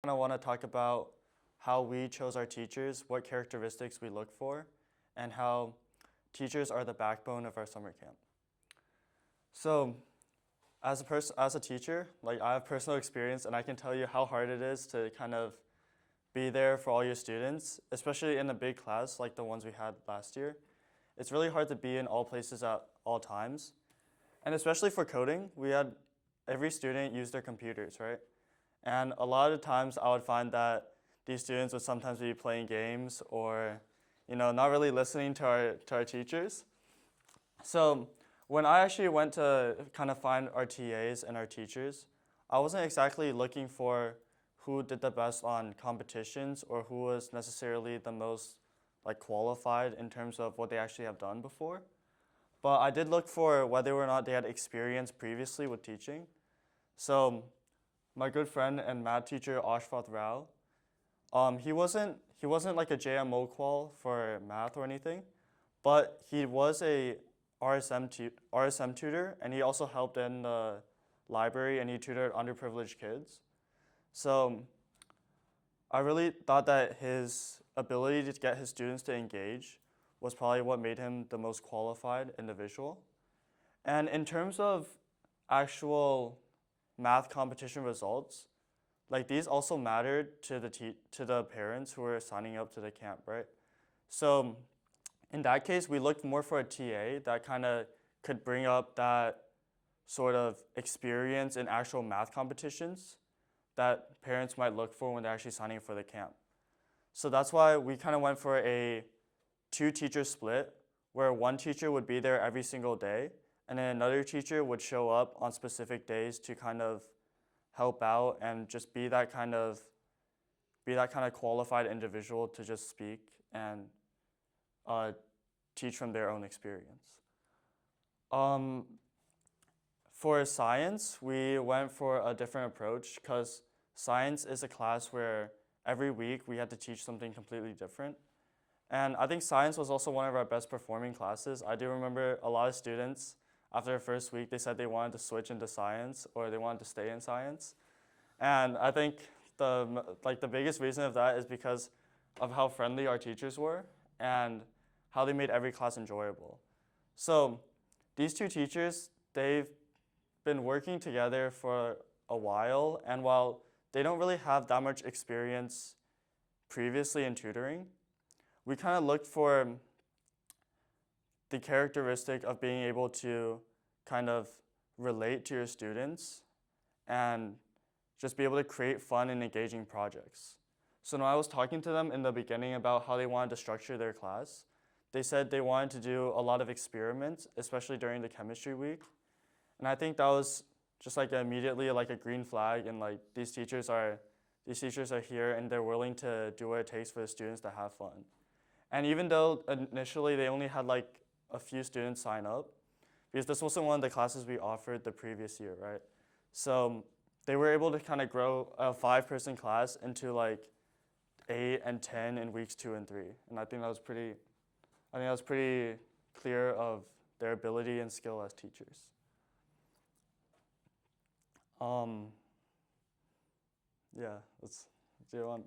I want to talk about how we chose our teachers, what characteristics we look for, and how teachers are the backbone of our summer camp. So, as a teacher, like I have personal experience, and I can tell you how hard it is to kind of be there for all your students, especially in a big class like the ones we had last year. It's really hard to be in all places at all times. And especially for coding, we had every student use their computers, right? And a lot of times I would find that these students would sometimes be playing games or, not really listening to our teachers. So when I actually went to kind of find our TAs and our teachers, I wasn't exactly looking for who did the best on competitions or who was necessarily the most qualified in terms of what they actually have done before. But I did look for whether or not they had experience previously with teaching. So my good friend and math teacher, Ashfath Rao, he wasn't like a JMO qual for math or anything, but he was a RSM tutor, and he also helped in the library, and he tutored underprivileged kids. So I really thought that his ability to get his students to engage was probably what made him the most qualified individual. And in terms of actual math competition results, these also mattered to the parents who were signing up to the camp, right? So in that case, we looked more for a TA that kind of could bring up that sort of experience in actual math competitions that parents might look for when they're actually signing up for the camp. So that's why we kind of went for a 2-teacher split, where one teacher would be there every single day, and then another teacher would show up on specific days to kind of help out and just be that kind of qualified individual to just speak and teach from their own experience. For science, we went for a different approach because science is a class where every week we had to teach something completely different. And I think science was also one of our best performing classes. I do remember a lot of students, after the first week, they said they wanted to switch into science or they wanted to stay in science. And I think the biggest reason of that is because of how friendly our teachers were and how they made every class enjoyable. So these 2 teachers, they've been working together for a while, and while they don't really have that much experience previously in tutoring, we kind of looked for the characteristic of being able to kind of relate to your students and just be able to create fun and engaging projects. So when I was talking to them in the beginning about how they wanted to structure their class, they said they wanted to do a lot of experiments, especially during the chemistry week. And I think that was just immediately a green flag, and these teachers are here and they're willing to do what it takes for the students to have fun. And even though initially they only had a few students sign up, because this wasn't one of the classes we offered the previous year, right? So they were able to kind of grow a 5-person class into 8 and 10 in weeks 2 and 3. And I think that was pretty clear of their ability and skill as teachers. Yeah, do you want?